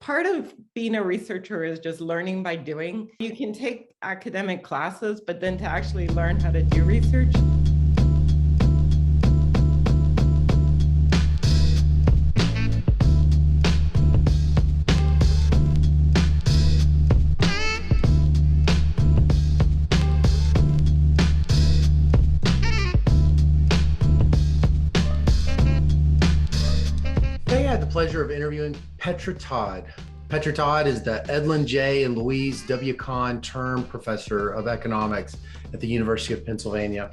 part of being a researcher is just learning by doing. You can take academic classes, but then to actually learn how to do research. Pleasure of interviewing Petra Todd. Petra Todd is the Edlin J. and Louise W. Kahn Term Professor of Economics at the University of Pennsylvania.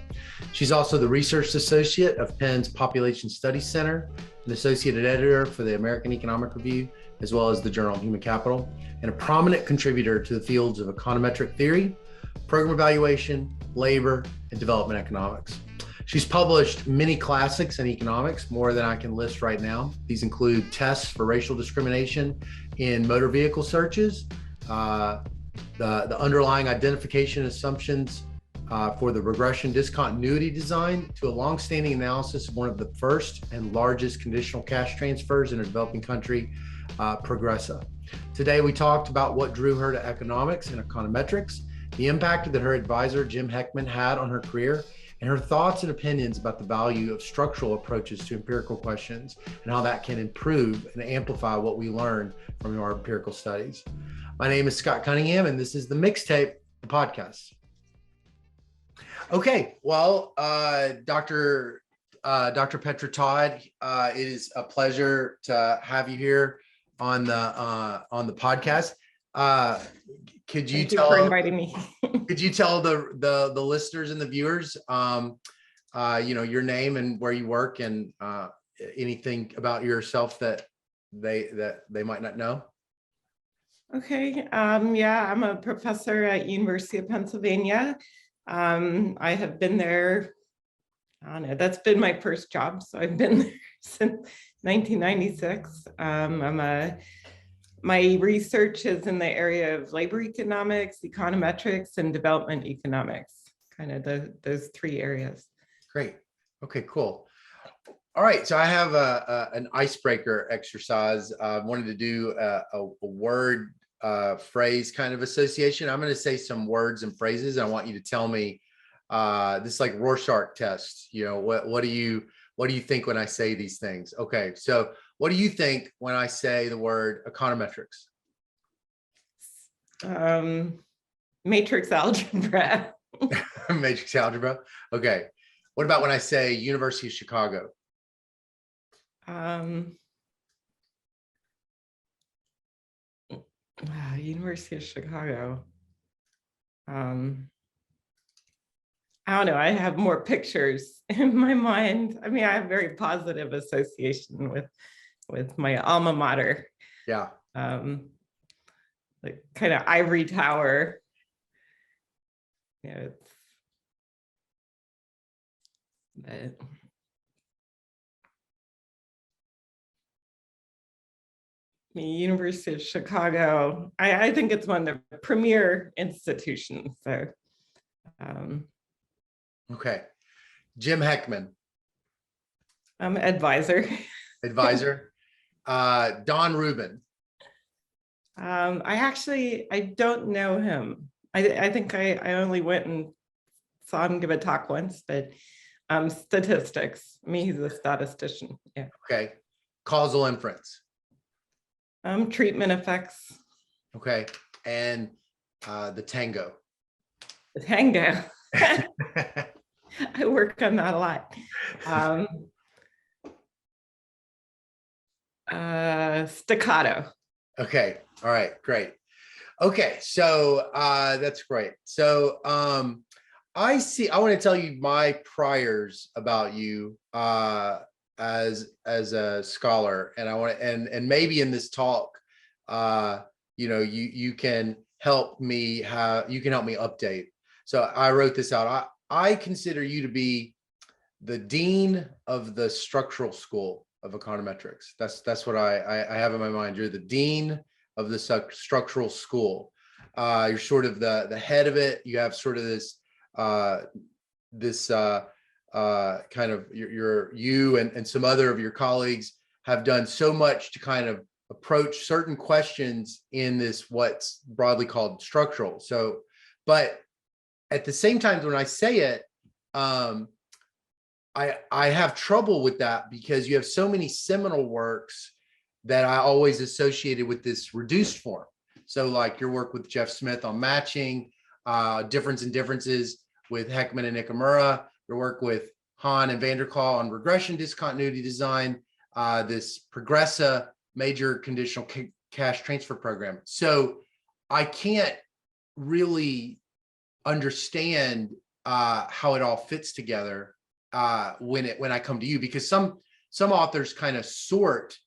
She's also the Research Associate of Penn's Population Studies Center, an Associate Editor for the American Economic Review, as well as the Journal of Human Capital, and a prominent contributor to the fields of econometric theory, program evaluation, labor, and development economics. She's published many classics in economics, more than I can list right now. These include Tests for Racial Discrimination in Motor Vehicle Searches, the underlying identification assumptions for the regression discontinuity design, to a longstanding analysis of one of the first and largest conditional cash transfers in a developing country, Progressa. Today, we talked about what drew her to economics and econometrics, the impact that her advisor, Jim Heckman, had on her career, and her thoughts and opinions about the value of structural approaches to empirical questions and how that can improve and amplify what we learn from our empirical studies. My name is Scott Cunningham, and this is the Mixtape, the podcast. Okay, well, Dr. Petra Todd, it is a pleasure to have you here on the podcast. Could you tell for inviting me? Could you tell the listeners and the viewers, your name and where you work, and anything about yourself that they might not know? Okay. Yeah, I'm a professor at University of Pennsylvania. I have been there. I don't know. That's been my first job, so I've been there since 1996. My research is in the area of labor economics, econometrics, and development economics, kind of those three areas. Great. Okay, cool. All right, so I have an icebreaker exercise. I wanted to do a word phrase kind of association. I'm going to say some words and phrases, and I want you to tell me, this is like Rorschach test. What do you think when I say these things? Okay, so what do you think when I say the word econometrics? Matrix algebra. Matrix algebra. Okay. What about when I say University of Chicago? University of Chicago. I don't know. I have more pictures in my mind. I mean, I have very positive association with my alma mater. Yeah. Like kind of ivory tower. Yeah. The University of Chicago. I think it's one of the premier institutions. So. Okay. Jim Heckman. Advisor. Advisor. Don Rubin. I don't know him. I think I only went and saw him give a talk once, but statistics. I mean, he's a statistician. Yeah. Okay. Causal inference. Treatment effects. Okay. And the tango. The tango. I work on that a lot. Staccato. Okay. All right. Great. Okay. So that's great. So I want to tell you my priors about you as a scholar, and I want to, and maybe in this talk, you can help me update. So I wrote this out. I consider you to be the dean of the structural school of econometrics. That's what I have in my mind. You're the dean of the structural school. You're sort of the head of it. You have sort of this kind of you and some other of your colleagues have done so much to kind of approach certain questions in this what's broadly called structural. So, but at the same time, when I say it, I have trouble with that because you have so many seminal works that I always associated with this reduced form. So like your work with Jeff Smith on matching, difference and differences with Heckman and Nakamura, your work with Hahn and Vanderklaw on regression discontinuity design, this Progressa major conditional cash transfer program. So I can't really understand how it all fits together when I come to you, because some authors kind of sort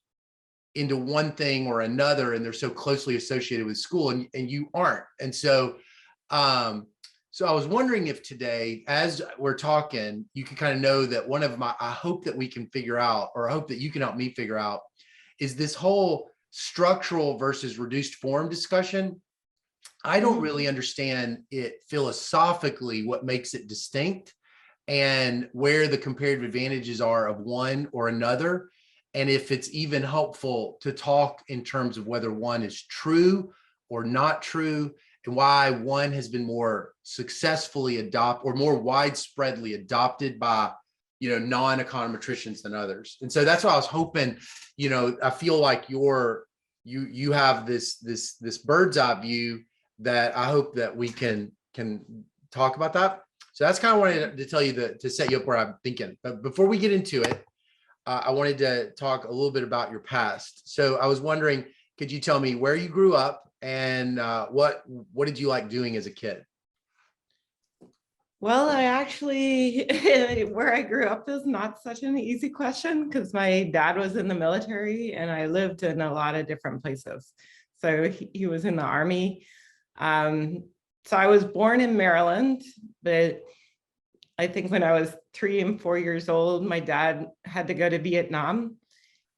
into one thing or another, and they're so closely associated with school, and you aren't. And so so I was wondering if today, as we're talking, you can kind of know that one of my, I hope that we can figure out, or I hope that you can help me figure out, is this whole structural versus reduced form discussion. I don't really understand it philosophically, what makes it distinct and where the comparative advantages are of one or another. And if it's even helpful to talk in terms of whether one is true or not true, and why one has been more successfully adopted or more widespreadly adopted by, non-econometricians than others. And so that's why I was hoping, I feel like you have this bird's eye view that I hope that we can talk about that. So that's kind of wanted to tell you to set you up where I'm thinking. But before we get into it, I wanted to talk a little bit about your past. So I was wondering, could you tell me where you grew up and what did you like doing as a kid? Well, I actually, where I grew up is not such an easy question because my dad was in the military and I lived in a lot of different places. So he was in the Army. So I was born in Maryland, but I think when I was 3 and 4 years old, my dad had to go to Vietnam.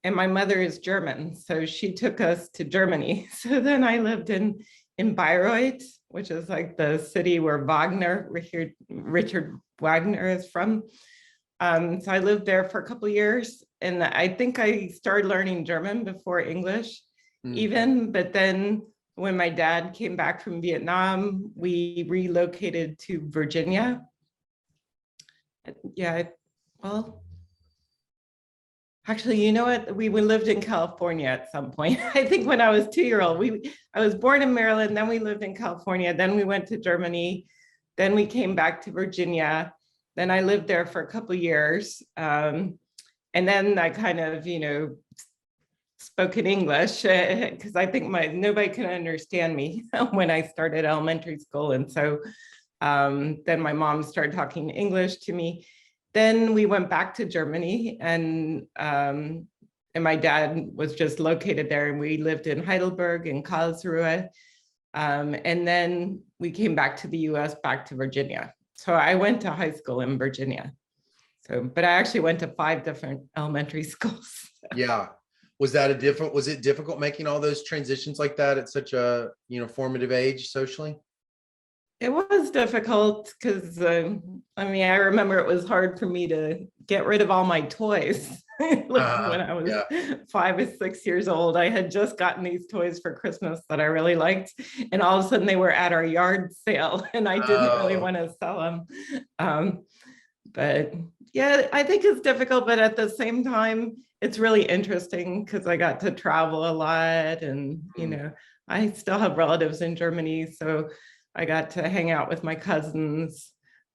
And my mother is German, so she took us to Germany. So then I lived in Bayreuth, which is like the city where Richard Wagner is from. So I lived there for a couple of years, and I think I started learning German before English even. But then when my dad came back from Vietnam, we relocated to Virginia. Yeah, well, actually, you know what? We lived in California at some point. I think when I was 2-year-old, I was born in Maryland, then we lived in California, then we went to Germany, then we came back to Virginia. Then I lived there for a couple of years. And then I kind of, spoke in English because I think nobody can understand me when I started elementary school. And so then my mom started talking English to me. Then we went back to Germany, and my dad was just located there, and we lived in Heidelberg and Karlsruhe. And then we came back to the US, back to Virginia. So I went to high school in Virginia. But I actually went to 5 different elementary schools. Yeah. Was it difficult making all those transitions like that at such a, formative age socially? It was difficult because, I remember it was hard for me to get rid of all my toys. When I was 5 or 6 years old, I had just gotten these toys for Christmas that I really liked. And all of a sudden they were at our yard sale and I didn't really want to sell them. But yeah, I think it's difficult, but at the same time, it's really interesting because I got to travel a lot and, I still have relatives in Germany. So I got to hang out with my cousins.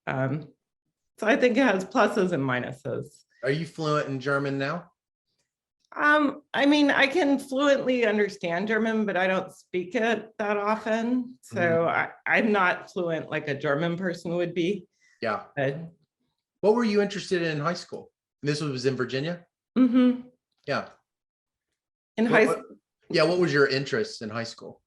So I think it has pluses and minuses. Are you fluent in German now? I can fluently understand German, but I don't speak it that often. So I'm not fluent like a German person would be. Yeah. But, what were you interested in high school? This was in Virginia? Yeah. In high school. Yeah, what was your interest in high school?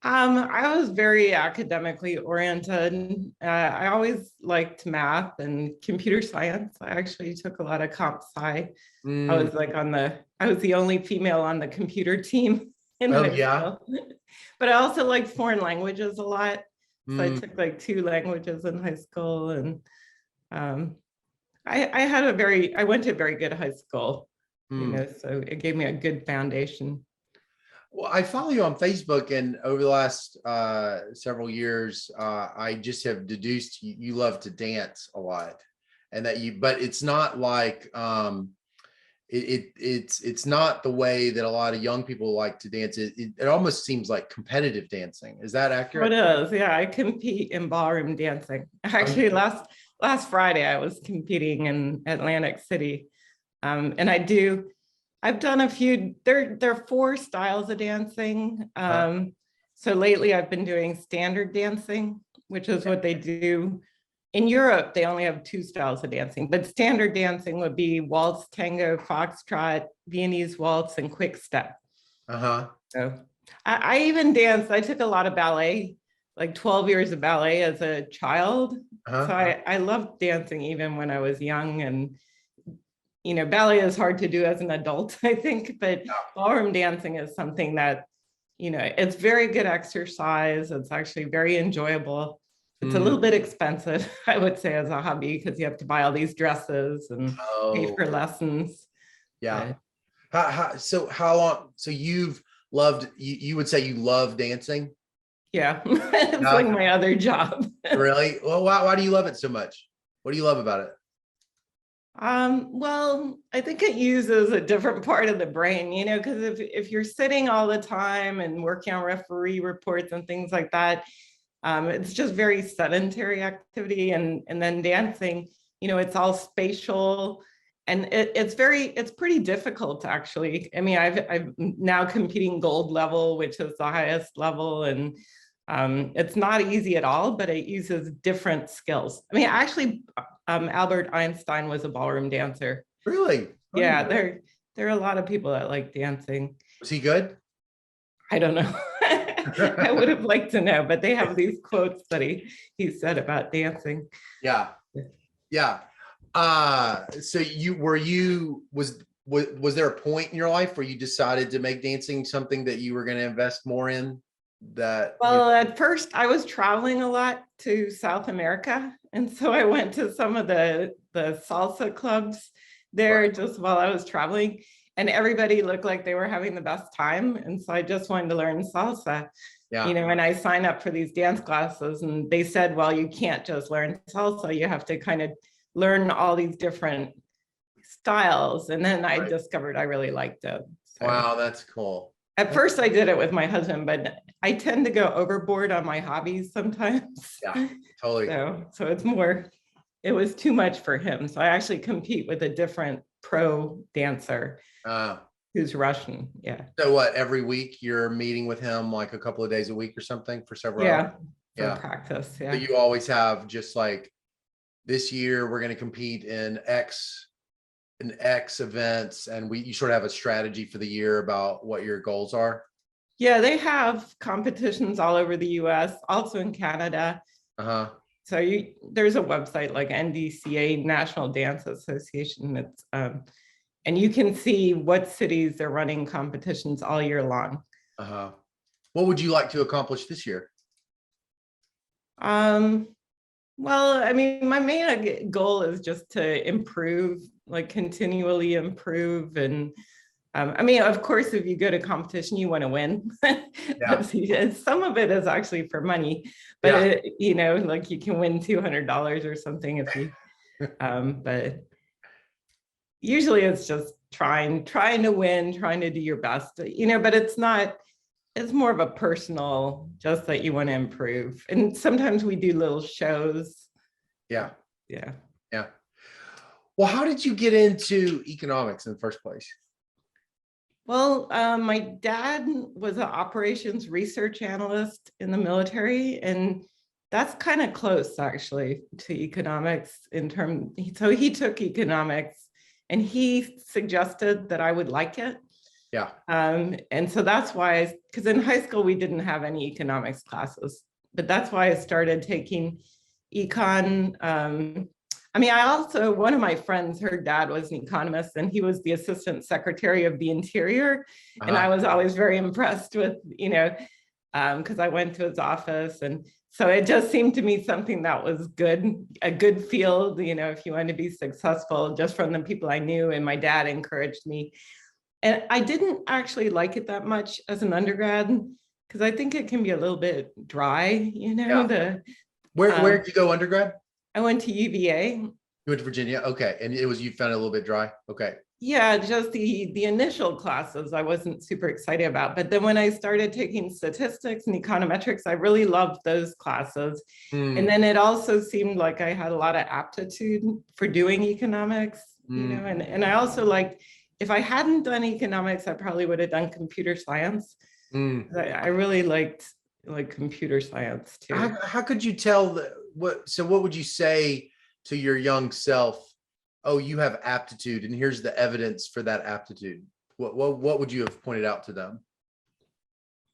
I was very academically oriented. I always liked math and computer science. I actually took a lot of comp sci. I was I was the only female on the computer team in high school. But I also liked foreign languages a lot. So I took like 2 languages in high school, and I went to a very good high school, so it gave me a good foundation. Well, I follow you on Facebook, and over the last several years, I just have deduced you love to dance a lot, and that you. But it's not like it's not the way that a lot of young people like to dance. It almost seems like competitive dancing. Is that accurate? It is. Yeah, I compete in ballroom dancing. Actually, last Friday I was competing in Atlantic City, and I've done a few. There are four styles of dancing. So lately I've been doing standard dancing, which is what they do. In Europe, they only have two styles of dancing, but standard dancing would be waltz, tango, foxtrot, Viennese waltz, and quick step. So I even danced. I took a lot of ballet, like 12 years of ballet as a child. So I loved dancing even when I was young. And, you know, ballet is hard to do as an adult, I think, but ballroom dancing is something that, you know, it's very good exercise. It's actually very enjoyable. It's a little bit expensive, I would say, as a hobby, because you have to buy all these dresses and pay for lessons. Yeah. So how long? So you've loved, you would say you love dancing? Yeah, it's like my other job. Really? Well, why do you love it so much? What do you love about it? Well, I think it uses a different part of the brain, you know, because if you're sitting all the time and working on referee reports and things like that, it's just very sedentary activity. And then dancing, you know, it's all spatial, and it's pretty difficult actually. I mean, I'm now competing gold level, which is the highest level, and it's not easy at all, but it uses different skills. I mean, actually, Albert Einstein was a ballroom dancer. Really? Yeah, there are a lot of people that like dancing. Was he good? I don't know. I would have liked to know, but they have these quotes that he said about dancing. Yeah. Yeah. So was there a point in your life where you decided to make dancing something that you were going to invest more in? Well, at first I was traveling a lot to South America. And so I went to some of the salsa clubs there just while I was traveling, and everybody looked like they were having the best time. And so I just wanted to learn salsa, you know, and I signed up for these dance classes, and they said, well, you can't just learn salsa, you have to kind of learn all these different styles. And then I discovered I really liked it. So. Wow, that's cool. At first I did it with my husband, but I tend to go overboard on my hobbies sometimes. Yeah, totally. So it was too much for him. So I actually compete with a different pro dancer who's Russian. Yeah. So what, every week you're meeting with him like a couple of days a week or something for several hours? For practice. Yeah. So you always have just like, this year we're going to compete in X events, and you sort of have a strategy for the year about what your goals are? Yeah, they have competitions all over the US, also in Canada. So there's a website like NDCA, National Dance Association. It's and you can see what cities they're running competitions all year long. What would you like to accomplish this year? Well, I mean, my main goal is just to improve, like continually improve. And I mean, of course, if you go to competition, you want to win. Some of it is actually for money, but you know, like you can win $200 or something if you, but usually it's just trying to win, trying to do your best, you know, but it's more of a personal, just that you want to improve. And sometimes we do little shows. Yeah. Yeah. Yeah. Well, how did you get into economics in the first place? Well, my dad was an operations research analyst in the military, and that's kind of close actually to economics so he took economics and he suggested that I would like it. Yeah. And so that's why, because in high school, we didn't have any economics classes, but that's why I started taking econ. I mean, one of my friends, her dad was an economist, and he was the assistant secretary of the interior. And I was always very impressed with, you know, because I went to his office. And so it just seemed to me something that was a good field, you know, if you want to be successful, just from the people I knew. And my dad encouraged me. And I didn't actually like it that much as an undergrad because I think it can be a little bit dry, Yeah. Where did you go undergrad? I went to UVA. You went to Virginia. Okay. And you found it a little bit dry. Okay. Yeah, just the initial classes I wasn't super excited about. But then when I started taking statistics and econometrics, I really loved those classes. And then it also seemed like I had a lot of aptitude for doing economics, and I also liked, if I hadn't done economics, I probably would have done computer science. I really liked computer science too. How could you tell what would you say to your young self? Oh, you have aptitude, and here's the evidence for that aptitude. What would you have pointed out to them?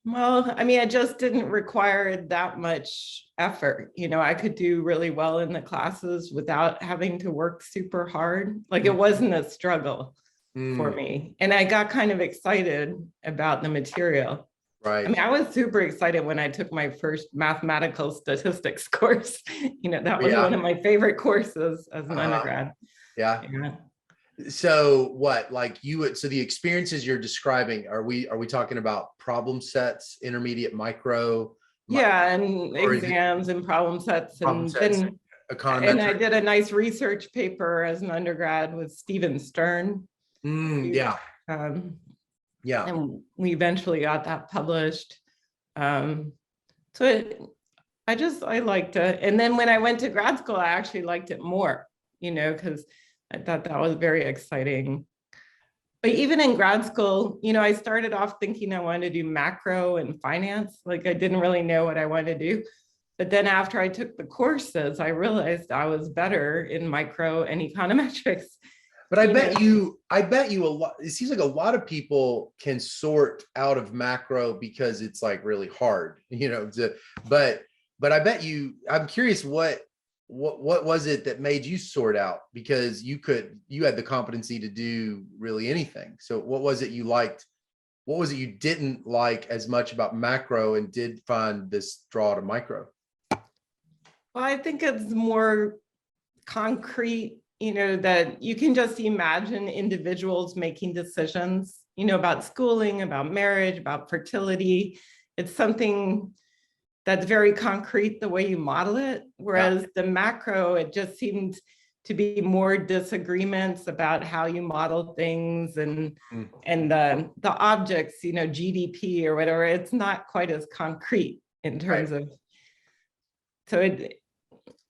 Well, I mean, it just didn't require that much effort. I could do really well in the classes without having to work super hard. Like it wasn't a struggle for me. And I got kind of excited about the material. Right. I mean, I was super excited when I took my first mathematical statistics course. That was one of my favorite courses as an undergrad. Yeah. So what, so the experiences you're describing, are we talking about problem sets, intermediate, micro? Yeah, and exams and problem sets. And I did a nice research paper as an undergrad with Stephen Stern. Yeah. And we eventually got that published. I liked it. And then when I went to grad school, I actually liked it more, because I thought that was very exciting. But even in grad school, I started off thinking I wanted to do macro and finance. Like I didn't really know what I wanted to do. But then after I took the courses, I realized I was better in micro and econometrics. But I bet you a lot, it seems like a lot of people can sort out of macro because it's like really hard, but I bet I'm curious what was it that made you sort out? Because you had the competency to do really anything. So what was it you liked? What was it you didn't like as much about macro and did find this draw to micro? Well, I think it's more concrete, that you can just imagine individuals making decisions, about schooling, about marriage, about fertility. It's something that's very concrete the way you model it. Whereas the macro, it just seemed to be more disagreements about how you model things and the objects, GDP or whatever. It's not quite as concrete in terms of,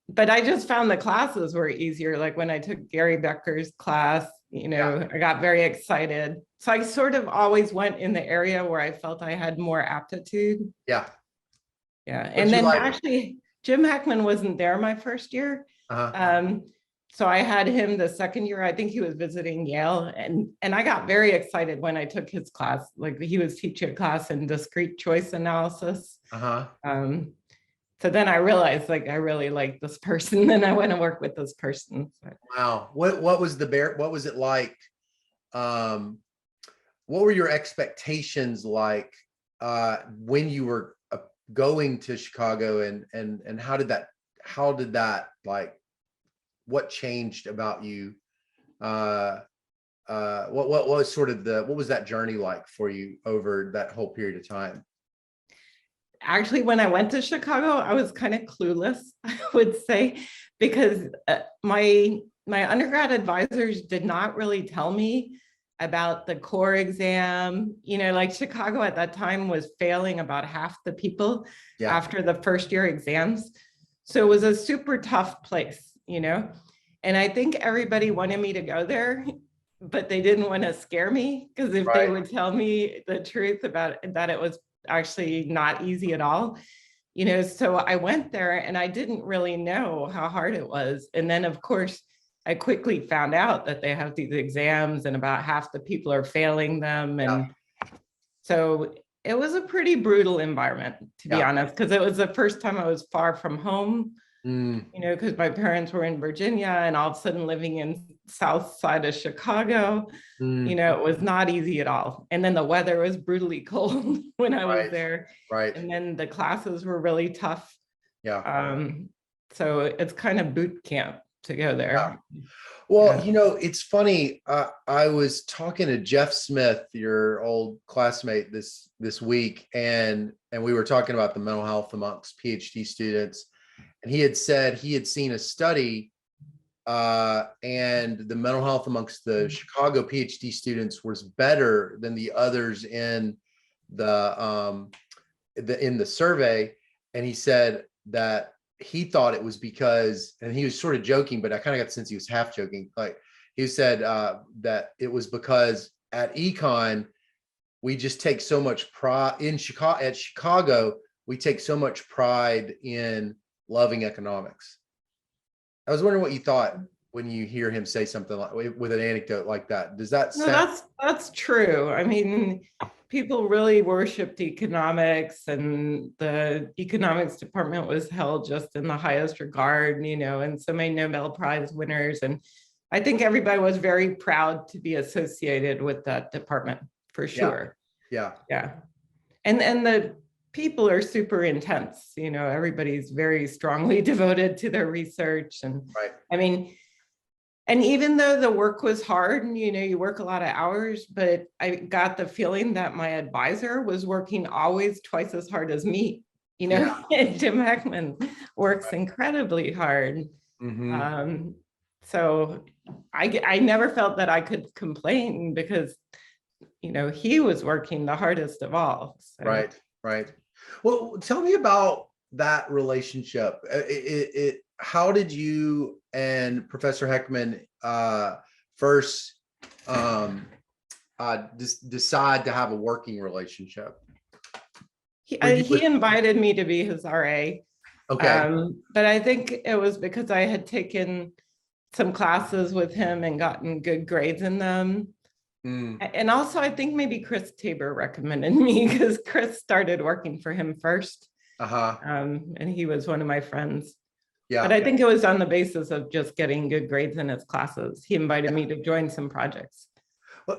but I just found the classes were easier. Like when I took Gary Becker's class, I got very excited. So I sort of always went in the area where I felt I had more aptitude. Yeah. And then actually Jim Heckman wasn't there my first year. So I had him the second year. I think he was visiting Yale, and I got very excited when I took his class. Like he was teaching a class in discrete choice analysis. So then I realized like I really like this person, and I went to work with this person. Wow. What was it like? What were your expectations like when you were going to Chicago, and how did that like, what changed about you? What was sort of what was that journey like for you over that whole period of time? Actually, when I went to Chicago, I was kind of clueless, I would say, because my undergrad advisors did not really tell me about the core exam. Like Chicago at that time was failing about half the people after the first year exams. So it was a super tough place, and I think everybody wanted me to go there, but they didn't want to scare me, because if they would tell me the truth about that, it was actually not easy at all. So I went there and I didn't really know how hard it was. And then of course, I quickly found out that they have these exams and about half the people are failing them. And so it was a pretty brutal environment, to be honest, because it was the first time I was far from home, because my parents were in Virginia and all of a sudden living in south side of Chicago, it was not easy at all. And then the weather was brutally cold when I was there. And then the classes were really tough. So it's kind of boot camp. to go there. Well, Yeah. it's funny. I was talking to Jeff Smith, your old classmate, this week, and we were talking about the mental health amongst PhD students, and he had said he had seen a study, and the mental health amongst the Chicago PhD students was better than the others in the survey, and he said that he thought it was because, and he was sort of joking, but I kind of got the sense he was half joking. Like he said that it was because at econ, we just take so much pride in Chicago. At Chicago, we take so much pride in loving economics. I was wondering what you thought when you hear him say something like with an anecdote like that. Does that sound? No, that's true. I mean, people really worshiped economics, and the economics department was held just in the highest regard, and so many Nobel Prize winners. And I think everybody was very proud to be associated with that department, for sure. Yeah. And the people are super intense, everybody's very strongly devoted to their research. And right. I mean, and even though the work was hard, and you work a lot of hours, but I got the feeling that my advisor was working always twice as hard as me. Jim Heckman works incredibly hard. Mm-hmm. So I never felt that I could complain because he was working the hardest of all. So. Right. Well, tell me about that relationship. How did you and Professor Heckman first decide to have a working relationship? He invited me to be his RA. Okay. But I think it was because I had taken some classes with him and gotten good grades in them. And also, I think maybe Chris Tabor recommended me because Chris started working for him first. And he was one of my friends. But I think it was on the basis of just getting good grades in his classes. He invited me to join some projects.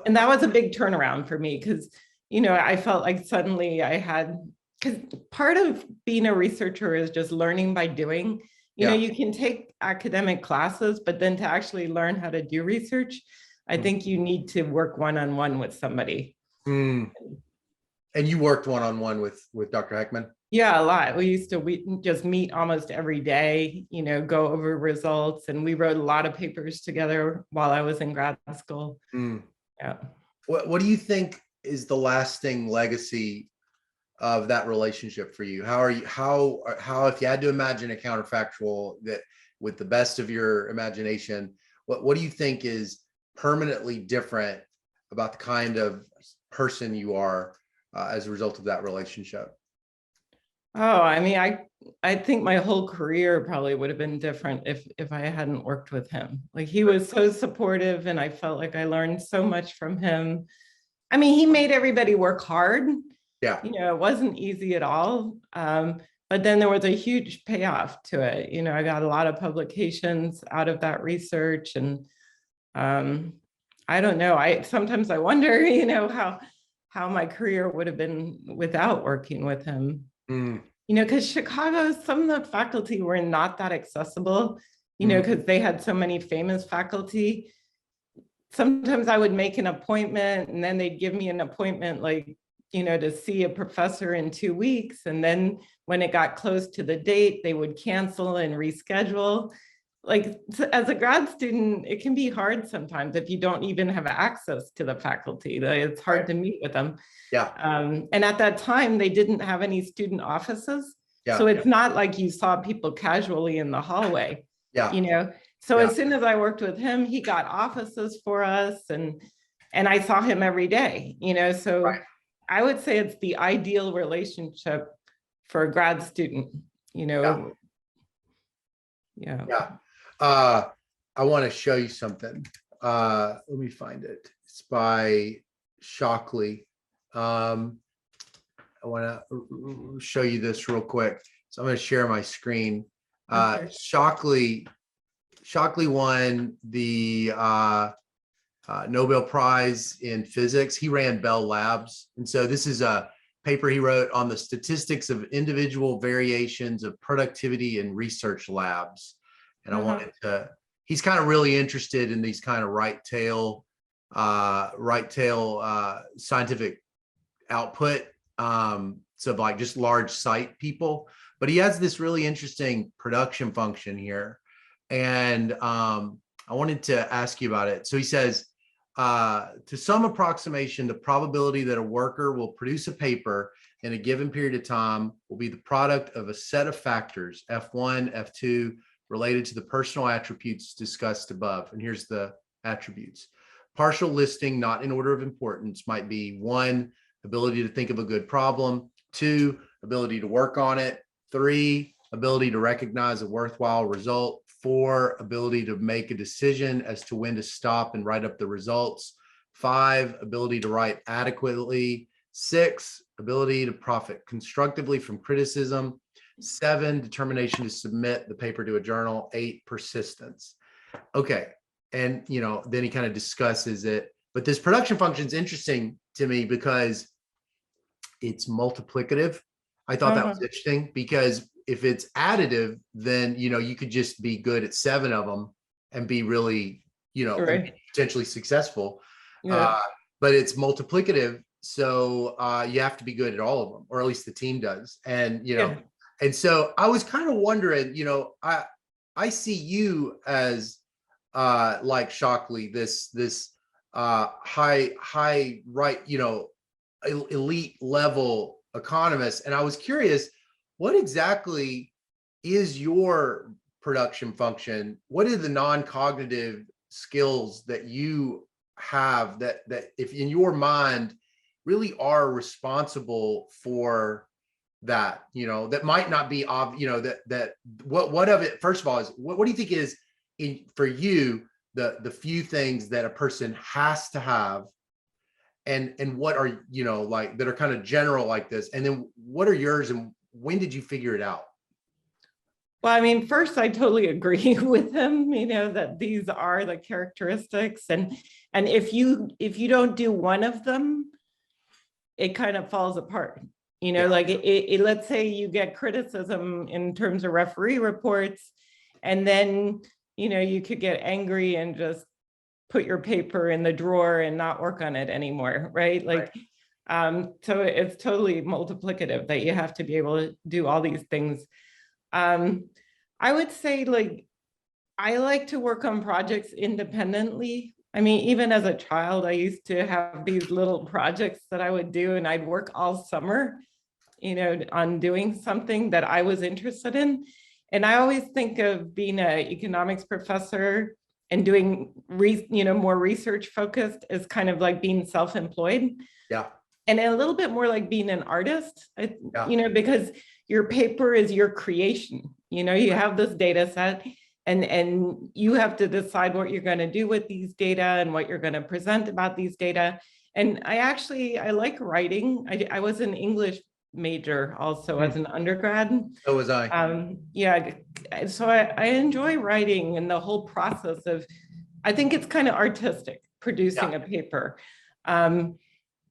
And that was a big turnaround for me because, I felt like suddenly I had, because part of being a researcher is just learning by doing. You can take academic classes, but then to actually learn how to do research, I think you need to work one-on-one with somebody. And you worked one-on-one with Dr. Heckman? Yeah, a lot. We just meet almost every day, go over results. And we wrote a lot of papers together while I was in grad school. Yeah. What do you think is the lasting legacy of that relationship for you? How if you had to imagine a counterfactual that with the best of your imagination, what do you think is permanently different about the kind of person you are as a result of that relationship? Oh, I mean, I think my whole career probably would have been different if I hadn't worked with him. Like he was so supportive, and I felt like I learned so much from him. I mean, he made everybody work hard. Yeah. It wasn't easy at all. But then there was a huge payoff to it. I got a lot of publications out of that research, and I don't know. Sometimes I wonder, how my career would have been without working with him. Because Chicago, some of the faculty were not that accessible, because they had so many famous faculty. Sometimes I would make an appointment and then they'd give me an appointment to see a professor in 2 weeks. And then when it got close to the date, they would cancel and reschedule. As a grad student, it can be hard sometimes if you don't even have access to the faculty. It's hard to meet with them. Yeah. And at that time, they didn't have any student offices. Yeah. So it's not like you saw people casually in the hallway. Yeah. So as soon as I worked with him, he got offices for us, and I saw him every day. So I would say it's the ideal relationship for a grad student. Yeah. I want to show you something. Let me find it. It's by Shockley. I want to show you this real quick. So I'm going to share my screen. Okay. Shockley won the Nobel Prize in physics. He ran Bell Labs. And so this is a paper he wrote on the statistics of individual variations of productivity in research labs. And I wanted to he's kind of really interested in these kind of right tail scientific output. So like just large site people, but he has this really interesting production function here. And I wanted to ask you about it. So he says, to some approximation, the probability that a worker will produce a paper in a given period of time will be the product of a set of factors, F1, F2, related to the personal attributes discussed above. And here's the attributes. Partial listing, not in order of importance, might be 1, ability to think of a good problem, 2, ability to work on it, 3, ability to recognize a worthwhile result, 4, ability to make a decision as to when to stop and write up the results, 5, ability to write adequately, 6, ability to profit constructively from criticism, 7, determination to submit the paper to a journal, 8, persistence. Okay. And, you know, then he kind of discusses it, but this production function is interesting to me because it's multiplicative. I thought that was interesting because if it's additive, then, you know, you could just be good at 7 of them and be really, you know, potentially successful. Yeah. But it's multiplicative. So you have to be good at all of them, or at least the team does. And, you know, and so I was kind of wondering, you know, I see you as like Shockley, this high, right, you know, elite level economist. And I was curious, what exactly is your production function? What are the non-cognitive skills that you have that if in your mind really are responsible for that, you know, that might not be you know, that what of it, first of all, is what do you think is for you the few things that a person has to have, and what are, you know, like that are kind of general like this, and then what are yours, and when did you figure it out? Well, I mean, first, I totally agree with him, you know, that these are the characteristics. And if you don't do one of them, it kind of falls apart. You know, like let's say you get criticism in terms of referee reports, and then, you know, you could get angry and just put your paper in the drawer and not work on it anymore, right? Like, so it's totally multiplicative that you have to be able to do all these things. I would say, like, I like to work on projects independently. I mean, even as a child, I used to have these little projects that I would do, and I'd work all summer, you know, on doing something that I was interested in. And I always think of being an economics professor and doing, you know, more research focused as kind of like being self-employed. Yeah. And a little bit more like being an artist, you know, because your paper is your creation. You know, you have this data set, and you have to decide what you're going to do with these data and what you're going to present about these data. And I like writing. I was an English major also as an undergrad. So was I. Yeah, so I enjoy writing and the whole process of, I think it's kind of artistic producing a paper. And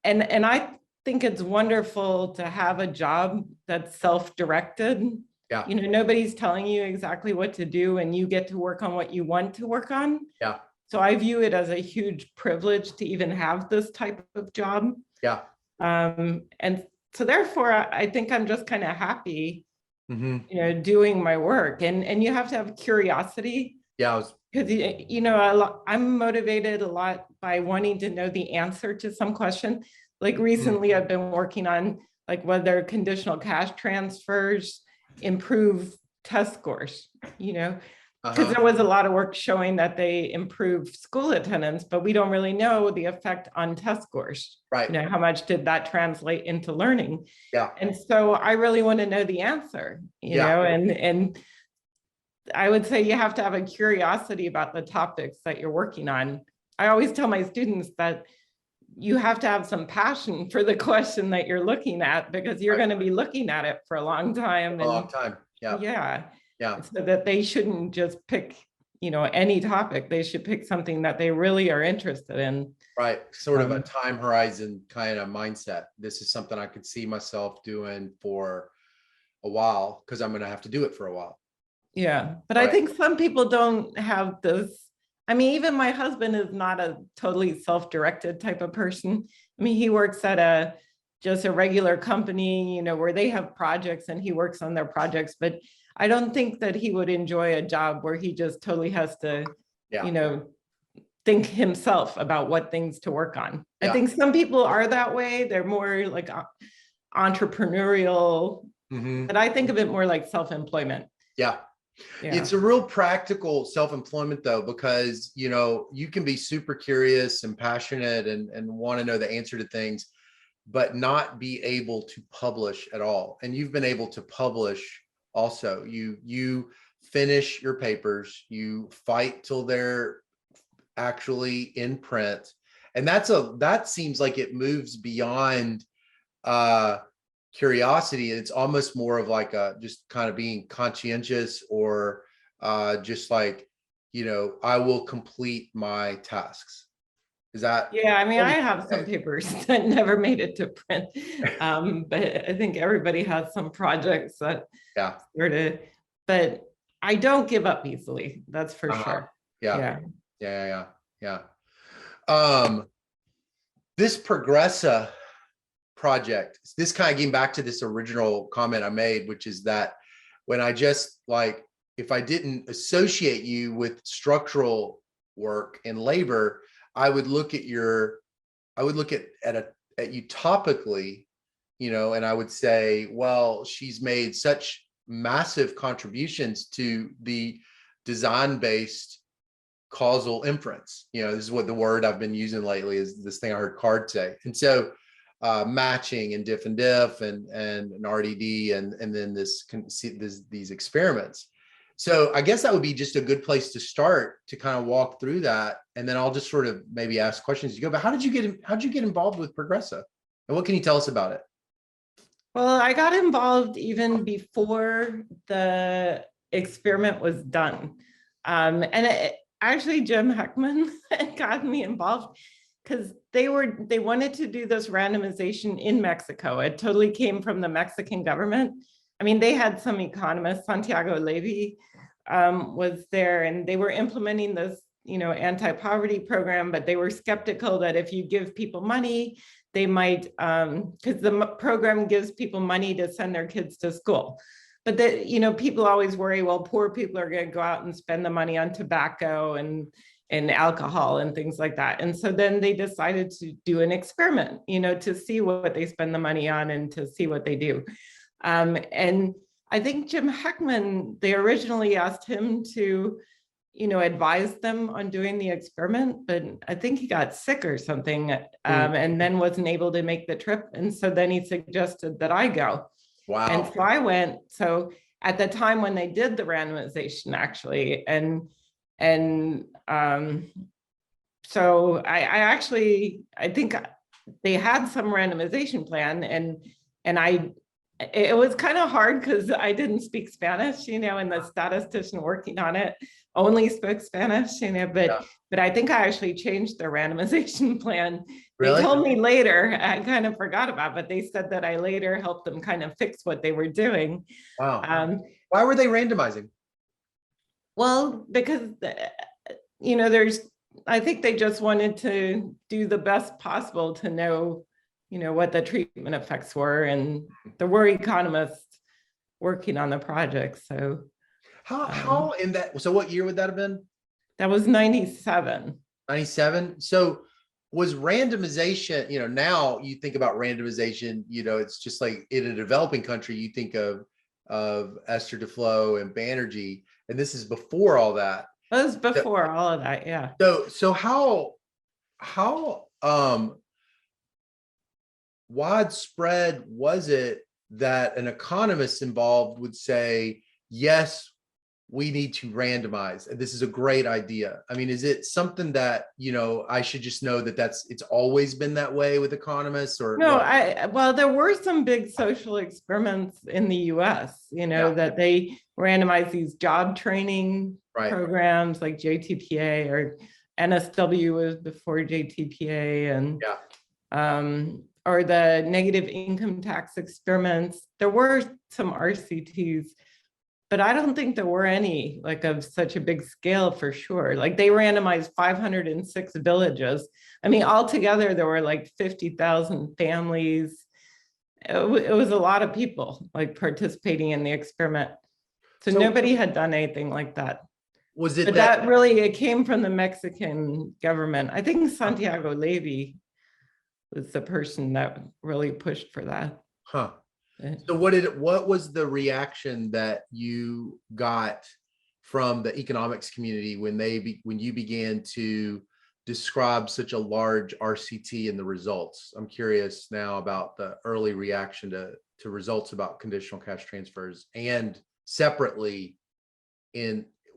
I think it's wonderful to have a job that's self-directed. Yeah. You know, nobody's telling you exactly what to do, and you get to work on what you want to work on. Yeah. So I view it as a huge privilege to even have this type of job. Yeah. And so therefore, I think I'm just kind of happy, you know, doing my work. And you have to have curiosity. Yeah. Because, you know, I'm motivated a lot by wanting to know the answer to some question. Like recently, I've been working on like whether conditional cash transfers improve test scores, you know, because there was a lot of work showing that they improve school attendance, but we don't really know the effect on test scores. Right. You know, how much did that translate into learning? Yeah. And so I really want to know the answer, you know, and I would say you have to have a curiosity about the topics that you're working on. I always tell my students that you have to have some passion for the question that you're looking at, because you're going to be looking at it for a long time. A long time. Yeah. Yeah. Yeah. So that they shouldn't just pick, you know, any topic. They should pick something that they really are interested in. Right. Sort of a time horizon kind of mindset. This is something I could see myself doing for a while, because I'm going to have to do it for a while. Yeah, but I Right. think some people don't have this. I mean, even my husband is not a totally self-directed type of person. I mean, he works at just a regular company, where they have projects and he works on their projects, but I don't think that he would enjoy a job where he just totally has to, Yeah. think himself about what things to work on. I Yeah. think some people are that way. They're more like entrepreneurial, Hmm. but I think of it more like self-employment. Yeah. Yeah. It's a real practical self-employment though, because you can be super curious and passionate and want to know the answer to things, but not be able to publish at all. And you've been able to publish also. You finish your papers, you fight till they're actually in print. And that seems like it moves beyond curiosity. It's almost more of like just kind of being conscientious, or just like, I will complete my tasks. Is that? Yeah, I mean, I have some papers that never made it to print, but I think everybody has some projects that Yeah. sort of, but I don't give up easily. That's for sure. Yeah. Yeah. Yeah. This Progressa project, this kind of getting back to this original comment I made, which is that when I just like, if I didn't associate you with structural work and labor, I would look at you topically, and I would say, well, she's made such massive contributions to the design-based causal inference. This is what the word I've been using lately, is this thing I heard Card say. And so matching and diff and an RDD and then these experiments. So I guess that would be just a good place to start to kind of walk through that, and then I'll just sort of maybe ask questions as you go. But how did you get involved with Progressa, and what can you tell us about it? Well, I got involved even before the experiment was done. Actually, Jim Heckman got me involved because they wanted to do this randomization in Mexico. It totally came from the Mexican government. I mean, they had some economists, Santiago Levy was there, and they were implementing this, anti-poverty program, but they were skeptical that if you give people money, they might, because the program gives people money to send their kids to school. But people always worry, well, poor people are going to go out and spend the money on tobacco and alcohol and things like that. And so then they decided to do an experiment, to see what they spend the money on and to see what they do. And I think Jim Heckman, they originally asked him to, advise them on doing the experiment, but I think he got sick or something, and then wasn't able to make the trip. And so then he suggested that I go. Wow. And so I went. So at the time when they did the randomization, actually, so I think they had some randomization plan, and it was kind of hard because I didn't speak Spanish, and the statistician working on it only spoke Spanish, but I think I actually changed their randomization plan. Really? They told me later, I kind of forgot about, but they said that I later helped them kind of fix what they were doing. Wow. Why were they randomizing? Well, because, I think they just wanted to do the best possible to know, what the treatment effects were. And there were economists working on the project. So how in that, so what year would that have been? that was 97. 97. So was randomization, now you think about randomization, it's just like in a developing country, you think of Esther Duflo and Banerjee, and this is before all that. It was before all of that, yeah. So how widespread was it that an economist involved would say, yes, we need to randomize, and this is a great idea? I mean, is it something that, I should just know that it's always been that way with economists, or no? what? Well, there were some big social experiments in the US, that they randomized these job training programs like JTPA, or NSW was before JTPA, and or the negative income tax experiments. There were some RCTs, but I don't think there were any like of such a big scale for sure. Like they randomized 506 villages. I mean, altogether there were like 50,000 families. It was a lot of people like participating in the experiment. So So nobody had done anything like that. was it But that? that really, it came from the Mexican government. I think Santiago Levy was the person that really pushed for that. Huh. So what was the reaction that you got from the economics community when when you began to describe such a large RCT in the results? I'm curious now about the early reaction to results about conditional cash transfers, and separately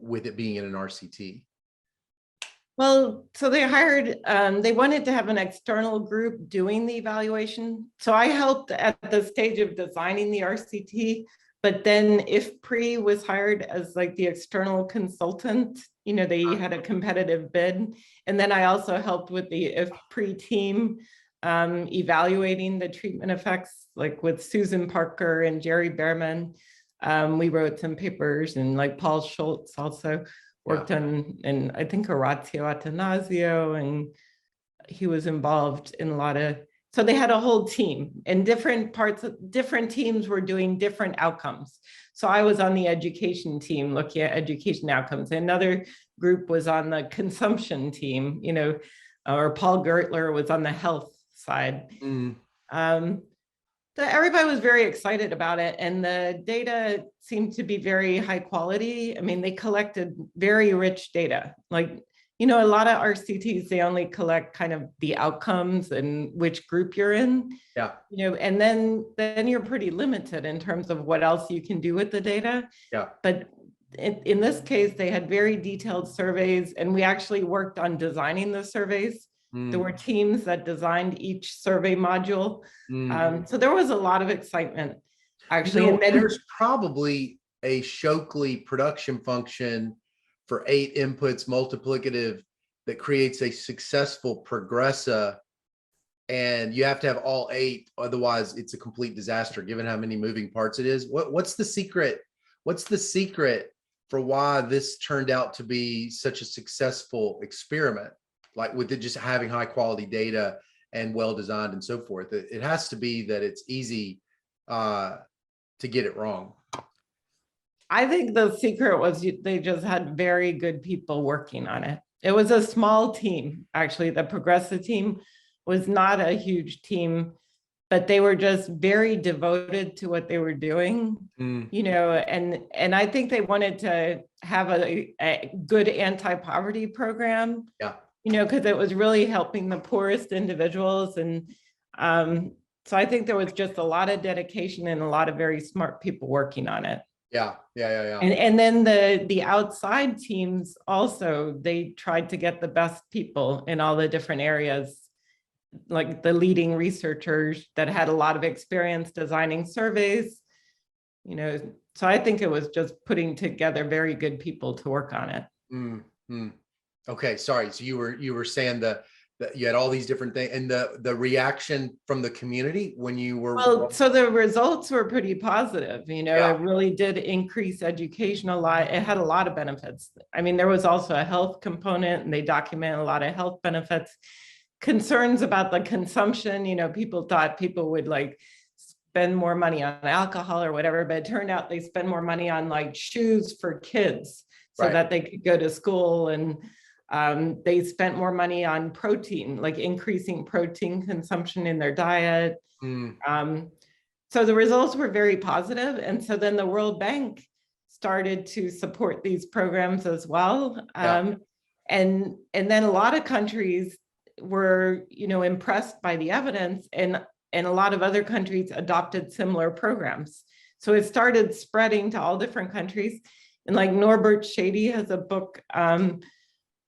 with it being in an RCT. Well, so they wanted to have an external group doing the evaluation. So I helped at the stage of designing the RCT, but then IFPRI was hired as like the external consultant. They had a competitive bid. And then I also helped with the IFPRI team evaluating the treatment effects, like with Susan Parker and Jerry Behrman. We wrote some papers, and like Paul Schultz also worked on, and I think Orazio Attanasio, and he was involved in a lot of, so they had a whole team, and different teams were doing different outcomes. So I was on the education team looking at education outcomes. Another group was on the consumption team, or Paul Gertler was on the health side. Everybody was very excited about it, and the data seemed to be very high quality. I mean, they collected very rich data. Like, a lot of RCTs, they only collect kind of the outcomes and which group you're in. Yeah. And then you're pretty limited in terms of what else you can do with the data. Yeah. But in this case, they had very detailed surveys, and we actually worked on designing the surveys. There were teams that designed each survey module. So there was a lot of excitement, actually. And then there's probably a Shockley production function for 8 inputs multiplicative that creates a successful Progressa. And you have to have all 8, otherwise it's a complete disaster, given how many moving parts it is. What's the secret? What's the secret for why this turned out to be such a successful experiment? Like with it just having high quality data and well designed and so forth. It has to be that it's easy to get it wrong. I think the secret was they just had very good people working on it. It was a small team, actually. The Progressa team was not a huge team, but they were just very devoted to what they were doing, and I think they wanted to have a good anti-poverty program. Yeah. Because it was really helping the poorest individuals. And so I think there was just a lot of dedication and a lot of very smart people working on it. Yeah. And then the outside teams also, they tried to get the best people in all the different areas, like the leading researchers that had a lot of experience designing surveys, so I think it was just putting together very good people to work on it. Okay, sorry. So you were saying that you had all these different things, and the reaction from the community when you were. Well, so the results were pretty positive. It really did increase education a lot. It had a lot of benefits. I mean, there was also a health component, and they document a lot of health benefits. Concerns about the consumption. People thought people would like spend more money on alcohol or whatever, but it turned out they spend more money on like shoes for kids so that they could go to school, and they spent more money on protein, like increasing protein consumption in their diet. So the results were very positive. And so then the World Bank started to support these programs as well. And then a lot of countries were, impressed by the evidence, and a lot of other countries adopted similar programs. So it started spreading to all different countries. And like Norbert Shady has a book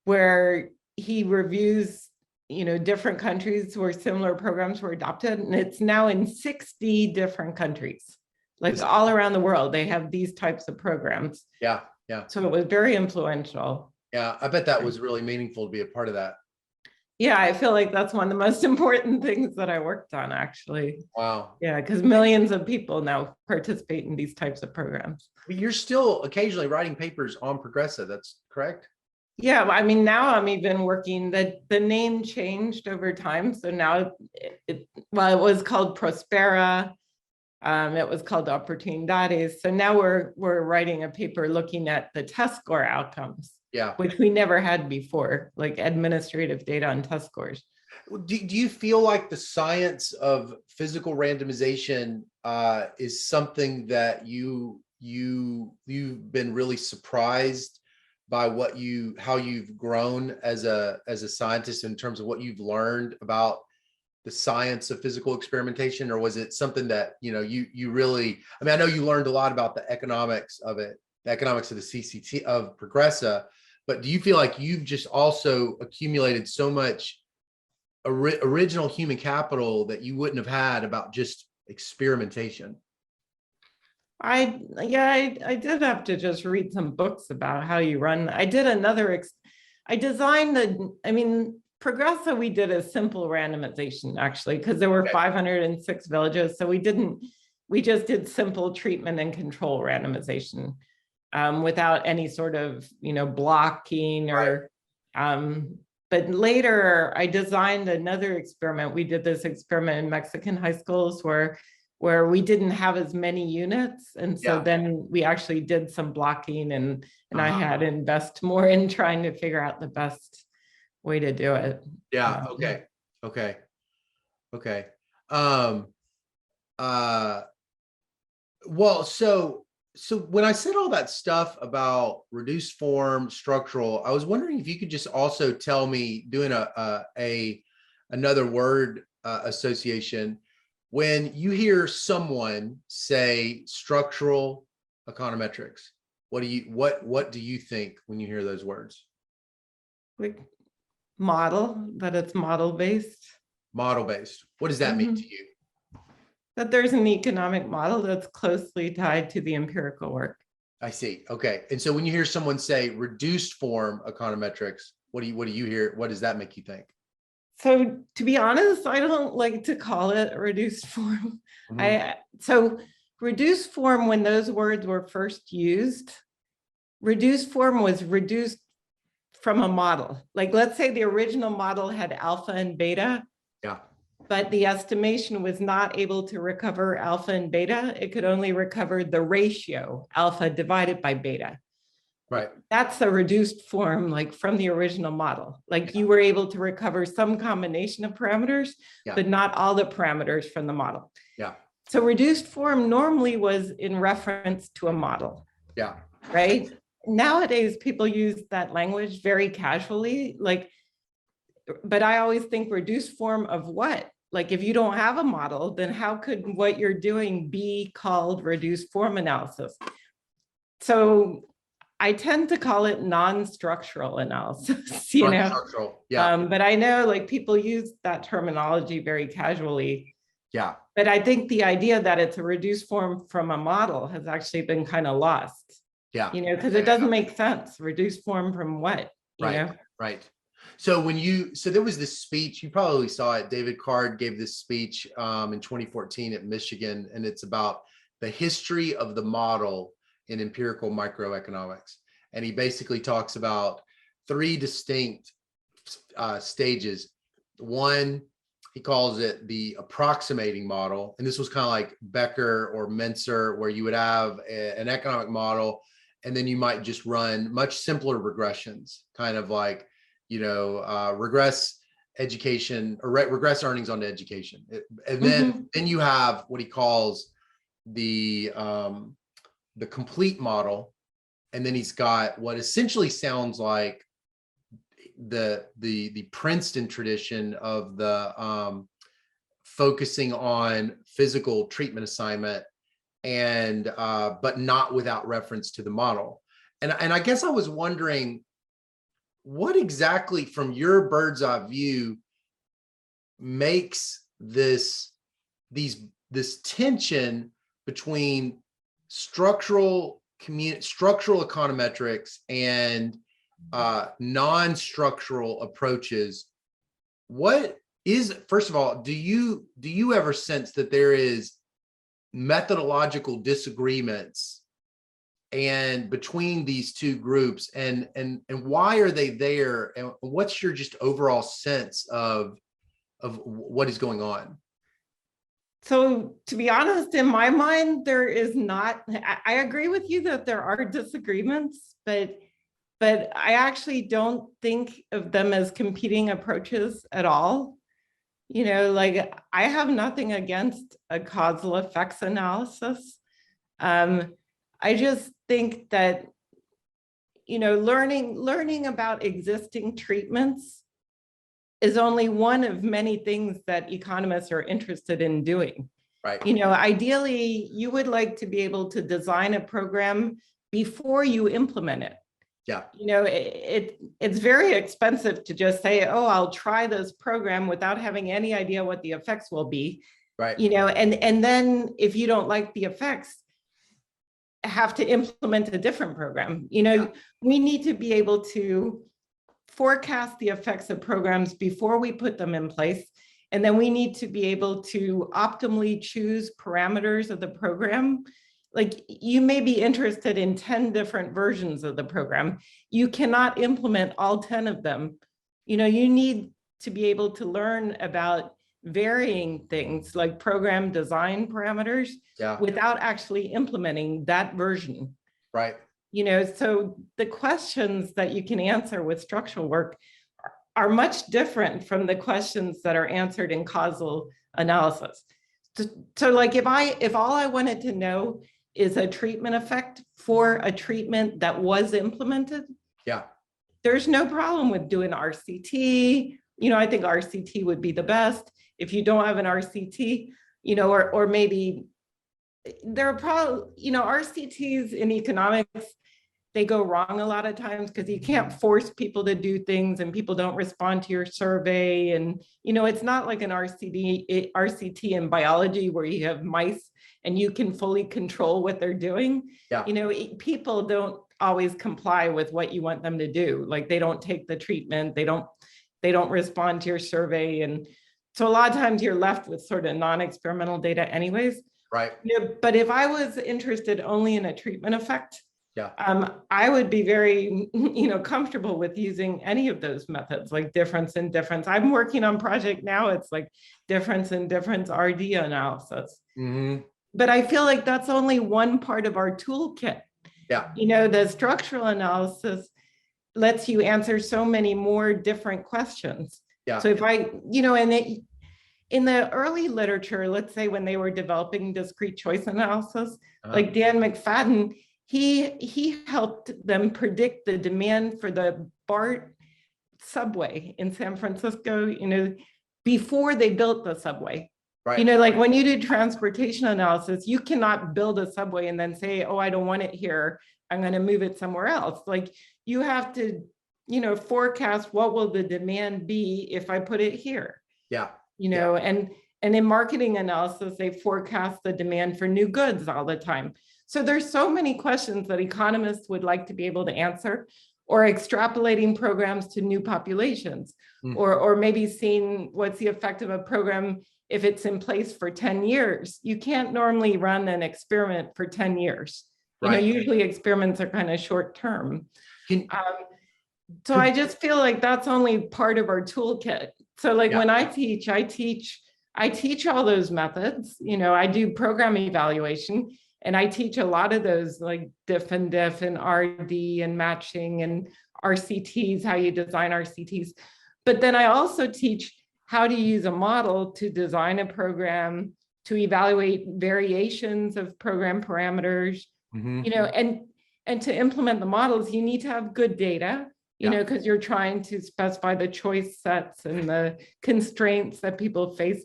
where he reviews, different countries where similar programs were adopted, and it's now in 60 different countries, like all around the world. They have these types of programs. Yeah. So it was very influential. Yeah, I bet that was really meaningful to be a part of that. Yeah, I feel like that's one of the most important things that I worked on, actually. Wow. Yeah, because millions of people now participate in these types of programs. But you're still occasionally writing papers on Progressa, that's correct? Yeah, I mean, now I'm even working, the name changed over time. So now it was called Prospera. It was called Oportunidades. So now we're writing a paper looking at the test score outcomes, Yeah. which we never had before, like administrative data on test scores. Do you feel like the science of physical randomization is something that you've been really surprised by how you've grown as a scientist in terms of what you've learned about the science of physical experimentation? Or was it something that, you really, I mean, I know you learned a lot about the economics of it, the economics of the CCT of Progressa, but do you feel like you've just also accumulated so much original human capital that you wouldn't have had about just experimentation? I did have to just read some books about how you run. I did I designed Progressa, we did a simple randomization actually, because there were 506 villages. So we just did simple treatment and control randomization without any sort of, blocking or, but later I designed another experiment. We did this experiment in Mexican high schools where we didn't have as many units. And so then we actually did some blocking and I had to invest more in trying to figure out the best way to do it. Yeah. Okay. Well, so when I said all that stuff about reduced form, structural, I was wondering if you could just also tell me, doing another word association, when you hear someone say structural econometrics, what do you think when you hear those words? Like that it's model based. Model based. What does that mean to you? That there's an economic model that's closely tied to the empirical work. I see. Okay. And so when you hear someone say reduced form econometrics, what do you hear? What does that make you think? So to be honest, I don't like to call it reduced form. So reduced form, when those words were first used, reduced form was reduced from a model. Like, let's say the original model had alpha and beta. Yeah. But the estimation was not able to recover alpha and beta. It could only recover the ratio alpha divided by beta. Right. That's a reduced form, like from the original model. Like you were able to recover some combination of parameters, but not all the parameters from the model. Yeah. So reduced form normally was in reference to a model. Yeah. Right. Nowadays, people use that language very casually, but I always think reduced form of what? Like if you don't have a model, then how could what you're doing be called reduced form analysis? So I tend to call it non-structural analysis, Non-structural. Yeah. But I know like people use that terminology very casually. Yeah. But I think the idea that it's a reduced form from a model has actually been kind of lost. Yeah. Because it doesn't make sense. Reduced form from what? Right. So there was this speech, you probably saw it, David Card gave this speech in 2014 at Michigan, and it's about the history of the model in empirical microeconomics. And he basically talks about three distinct stages. One, he calls it the approximating model. And this was kind of like Becker or Menser, where you would have an economic model, and then you might just run much simpler regressions, kind of like, regress education or regress earnings onto education. And then you have what he calls the complete model. And then he's got what essentially sounds like the Princeton tradition of the focusing on physical treatment assignment and but not without reference to the model. And I guess I was wondering, what exactly from your bird's eye view makes this tension between structural econometrics and non-structural approaches what is, first of all, do you ever sense that there is methodological disagreements and between these two groups, and why are they there, and what's your just overall sense of what is going on? So to be honest, in my mind, there is not, I agree with you that there are disagreements, but I actually don't think of them as competing approaches at all. You know, like I have nothing against a causal effects analysis. I just think that, you know, learning about existing treatments is only one of many things that economists are interested in doing. Right. You know, ideally, you would like to be able to design a program before you implement it. Yeah. You know, it's very expensive to just say, oh, I'll try this program without having any idea what the effects will be. Right. You know, and then if you don't like the effects, have to implement a different program. You know, Yeah. we need to be able to forecast the effects of programs before we put them in place. And then we need to be able to optimally choose parameters of the program. Like you may be interested in 10 different versions of the program. You cannot implement all 10 of them. You know, you need to be able to learn about varying things like program design parameters without actually implementing that version. Right. You know, so the questions that you can answer with structural work are much different from the questions that are answered in causal analysis. So like if all I wanted to know is a treatment effect for a treatment that was implemented, yeah, there's no problem with doing RCT. You know, I think RCT would be the best. If you don't have an RCT, you know, or maybe there are probably, you know, RCTs in economics, they go wrong a lot of times because you can't force people to do things and people don't respond to your survey. And, you know, it's not like an RCT in biology where you have mice and you can fully control what they're doing. Yeah. You know, people don't always comply with what you want them to do. Like they don't take the treatment, they don't respond to your survey. And so a lot of times you're left with sort of non-experimental data anyways. Right. You know, but if I was interested only in a treatment effect, yeah, I would be very, you know, comfortable with using any of those methods, like difference and difference. I'm working on project now. It's like difference and difference RD analysis. Mm-hmm. But I feel like that's only one part of our toolkit. Yeah. You know, the structural analysis lets you answer so many more different questions. Yeah. So if I, you know, in the early literature, let's say when they were developing discrete choice analysis, like Dan McFadden, he helped them predict the demand for the BART subway in San Francisco, you know, before they built the subway. Right. You know, like when you do transportation analysis, you cannot build a subway and then say, oh, I don't want it here, I'm going to move it somewhere else. Like you have to, you know, forecast what will the demand be if I put it here. Yeah. You know, and in marketing analysis, they forecast the demand for new goods all the time. So there's so many questions that economists would like to be able to answer, or extrapolating programs to new populations, or maybe seeing what's the effect of a program if it's in place for 10 years. You can't normally run an experiment for 10 years. You know, usually experiments are kind of short term. So I just feel like that's only part of our toolkit. So like when I teach all those methods. You know, I do program evaluation, and I teach a lot of those like diff and RD and matching and RCTs, how you design RCTs. But then I also teach how to use a model to design a program, to evaluate variations of program parameters, you know, and to implement the models, you need to have good data, you know, because you're trying to specify the choice sets and the constraints that people face,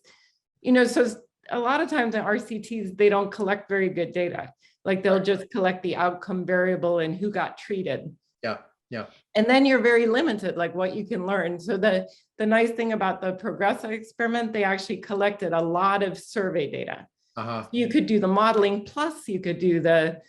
you know. So a lot of times in RCTs, they don't collect very good data. Like they'll just collect the outcome variable and who got treated. Yeah. Yeah. And then you're very limited, like what you can learn. So the nice thing about the Progressa experiment, they actually collected a lot of survey data. You could do the modeling, plus you could do the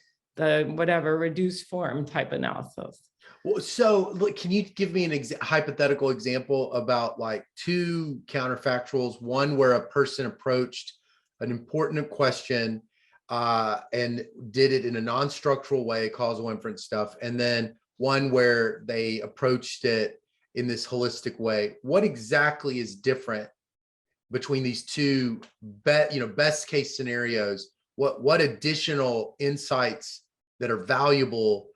whatever reduced form type analysis. Well, so look, can you give me an hypothetical example about like two counterfactuals, one where a person approached an important question and did it in a non-structural way, causal inference stuff, and then one where they approached it in this holistic way? What exactly is different between these two best case scenarios? What additional insights that are valuable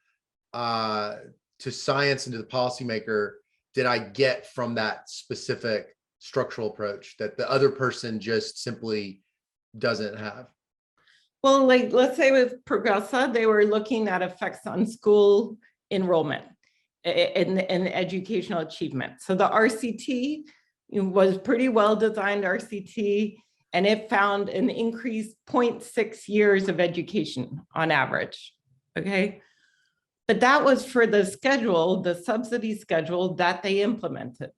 to science and to the policymaker did I get from that specific structural approach that the other person just simply doesn't have? Well, like let's say with Progressa, they were looking at effects on school enrollment and educational achievement. So the RCT was pretty well designed RCT, and it found an increased 0.6 years of education on average. Okay. But that was for the schedule, the subsidy schedule that they implemented.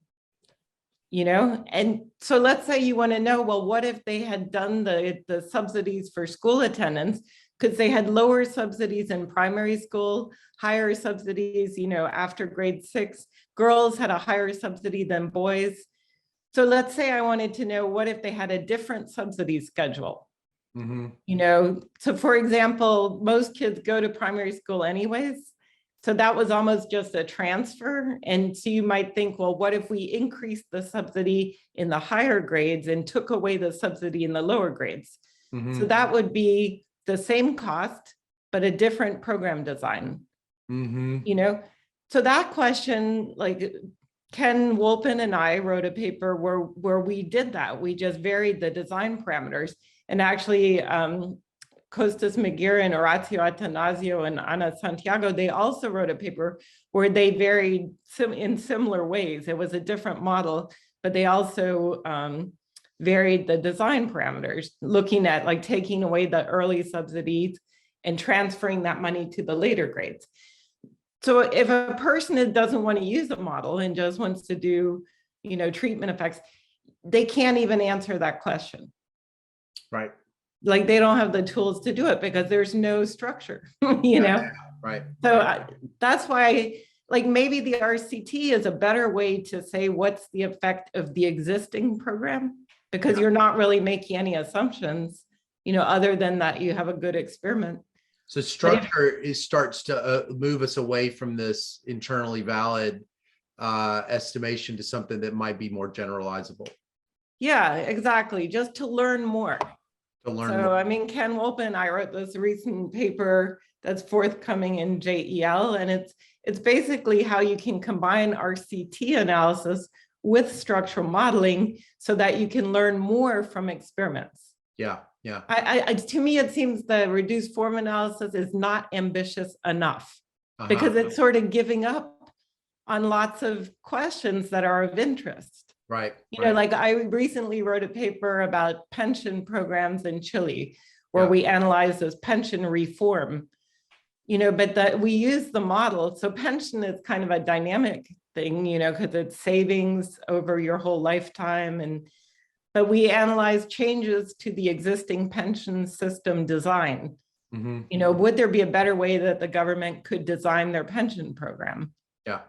And so let's say you want to know, well, what if they had done the subsidies for school attendance, because they had lower subsidies in primary school, higher subsidies, after grade 6. Girls had a higher subsidy than boys. So let's say I wanted to know, what if they had a different subsidy schedule? So for example, most kids go to primary school anyways. So that was almost just a transfer. And so you might think, well, what if we increased the subsidy in the higher grades and took away the subsidy in the lower grades? So that would be the same cost, but a different program design. So that question, like Ken Wolpen and I wrote a paper where we did that. We just varied the design parameters. And actually, Costas Magira and Orazio Atanasio and Ana Santiago, they also wrote a paper where they varied in similar ways. It was a different model, but they also varied the design parameters, looking at like taking away the early subsidies and transferring that money to the later grades. So if a person doesn't want to use a model and just wants to do, treatment effects, they can't even answer that question. Right. Like they don't have the tools to do it because there's no structure, Right. So that's why, like maybe the RCT is a better way to say what's the effect of the existing program, because you're not really making any assumptions, other than that you have a good experiment. So structure starts to move us away from this internally valid estimation to something that might be more generalizable. Yeah, exactly. Just to learn more. More. I mean, Ken Wolpen and I wrote this recent paper that's forthcoming in JEL, and it's basically how you can combine RCT analysis with structural modeling so that you can learn more from experiments. Yeah. To me, it seems the reduced form analysis is not ambitious enough because it's sort of giving up on lots of questions that are of interest. Right. Like I recently wrote a paper about pension programs in Chile, where we analyzed this pension reform, but we use the model. So pension is kind of a dynamic thing, because it's savings over your whole lifetime. But we analyze changes to the existing pension system design. Would there be a better way that the government could design their pension program? Yeah.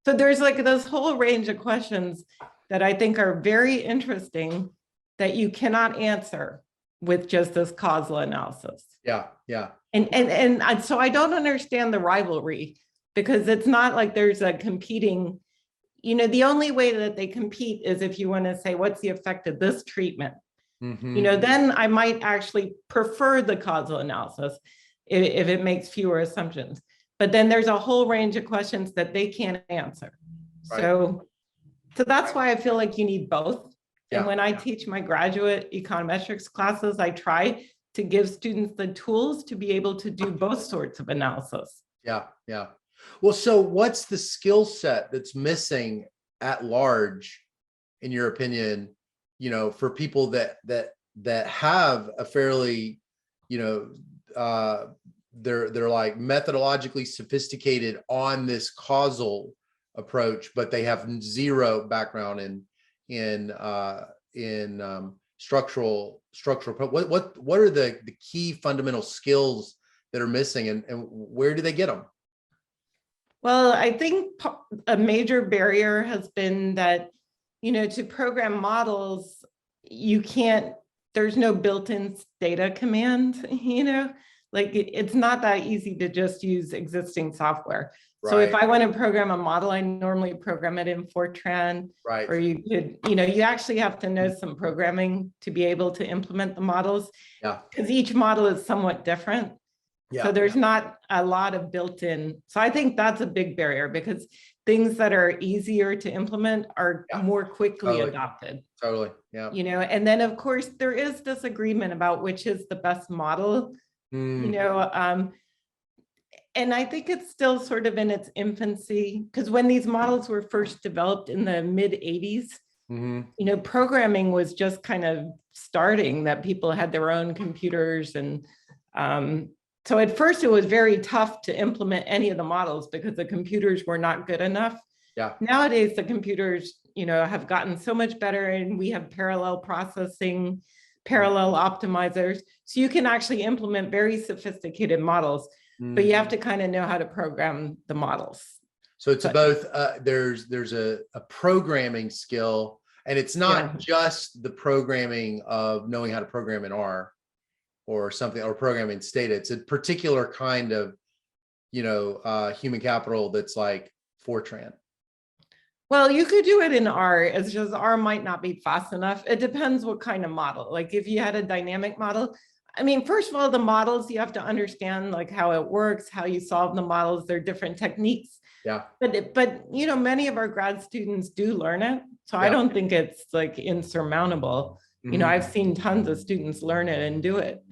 So there's like this whole range of questions that I think are very interesting that you cannot answer with just this causal analysis. Yeah. And so I don't understand the rivalry, because it's not like there's a competing, the only way that they compete is if you want to say, what's the effect of this treatment? Then I might actually prefer the causal analysis if it makes fewer assumptions. But then there's a whole range of questions that they can't answer. Right. So that's why I feel like you need both. And when I teach my graduate econometrics classes, I try to give students the tools to be able to do both sorts of analysis. Yeah. Well, so what's the skill set that's missing at large, in your opinion, for people that have a fairly, they're like methodologically sophisticated on this causal approach, but they have zero background in structural. What are the key fundamental skills that are missing, and where do they get them? Well, I think a major barrier has been that, to program models, you can't, there's no built-in data command, like it's not that easy to just use existing software. So if Right. I want to program a model, I normally program it in Fortran, Right. or you could, you actually have to know some programming to be able to implement the models, Yeah. because each model is somewhat different. Yeah. So there's not a lot of built-in. So I think that's a big barrier, because things that are easier to implement are more quickly adopted. Totally. Yeah. And then of course there is disagreement about which is the best model, and I think it's still sort of in its infancy, because when these models were first developed in the mid 80s, programming was just kind of starting, that people had their own computers. And so at first it was very tough to implement any of the models because the computers were not good enough. Yeah. Nowadays, the computers, have gotten so much better, and we have parallel processing, parallel optimizers. So you can actually implement very sophisticated models, but you have to kind of know how to program the models. So it's both, there's a programming skill, and it's not just the programming of knowing how to program in R or something, or programming data. It's a particular kind of, human capital that's like Fortran. Well, you could do it in R. It's just R might not be fast enough. It depends what kind of model. Like if you had a dynamic model, I mean, first of all, the models, you have to understand like how it works, how you solve the models. There are different techniques. Yeah. But many of our grad students do learn it. So I don't think it's like insurmountable. I've seen tons of students learn it and do it.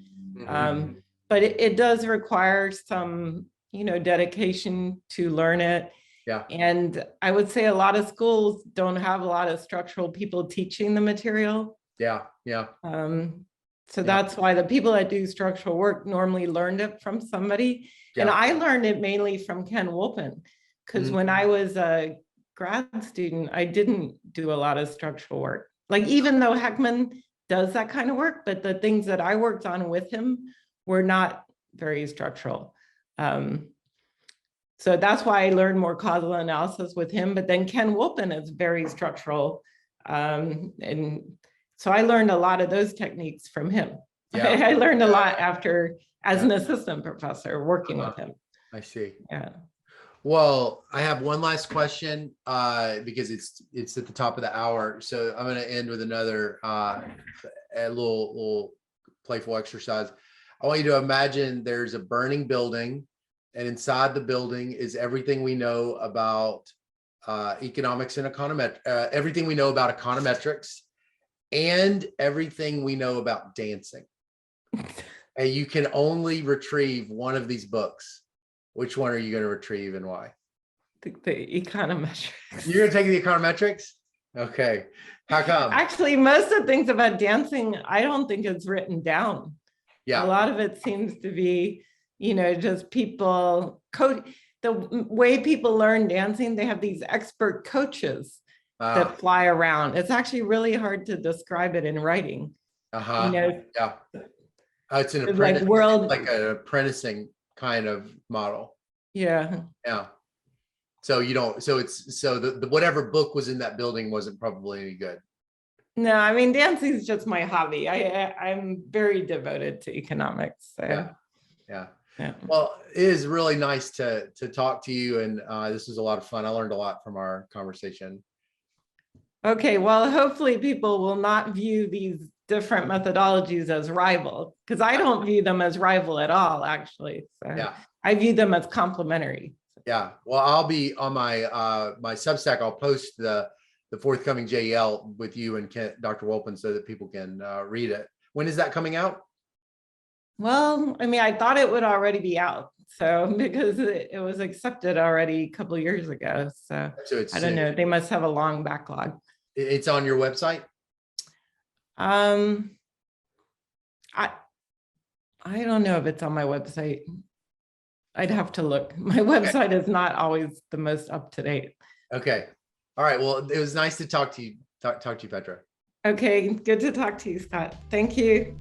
But it does require some, dedication to learn it. Yeah. And I would say a lot of schools don't have a lot of structural people teaching the material. Yeah. Yeah. So that's why the people that do structural work normally learned it from somebody. Yeah. And I learned it mainly from Ken Wolpen, because when I was a grad student, I didn't do a lot of structural work. Like, even though Heckman does that kind of work, but the things that I worked on with him were not very structural. So that's why I learned more causal analysis with him. But then Ken Wolpen is very structural. And so I learned a lot of those techniques from him. Yeah. I learned a lot as an assistant professor working with him. I see. Yeah. Well, I have one last question because it's at the top of the hour. So I'm going to end with another a little playful exercise. I want you to imagine there's a burning building, and inside the building is everything we know about economics and everything we know about econometrics, and everything we know about dancing. And you can only retrieve one of these books. Which one are you going to retrieve and why? The econometrics. You're going to take the econometrics? Okay. How come? Actually, most of the things about dancing, I don't think it's written down. Yeah. A lot of it seems to be, just people the way people learn dancing, they have these expert coaches that fly around. It's actually really hard to describe it in writing. Yeah. It's an apprentice, like an apprenticing kind of model. Yeah. Yeah. So the whatever book was in that building wasn't probably any good. No, I mean, dancing is just my hobby. I'm very devoted to economics. So. Yeah. Well, it is really nice to talk to you, and this was a lot of fun. I learned a lot from our conversation. Okay, well, hopefully people will not view these different methodologies as rival, because I don't view them as rival at all, actually. So I view them as complementary. Yeah. Well, I'll be on my my Substack. I'll post the forthcoming JEL with you and Dr. Wolpen so that people can read it. When is that coming out? Well, I mean, I thought it would already be out. So because it was accepted already a couple of years ago. So I don't know. They must have a long backlog. It's on your website? I don't know if it's on my website. I'd have to look. My website is not always the most up to date. Okay. All right. Well, it was nice to talk to you. Talk to you, Petra. Okay. Good to talk to you, Scott. Thank you.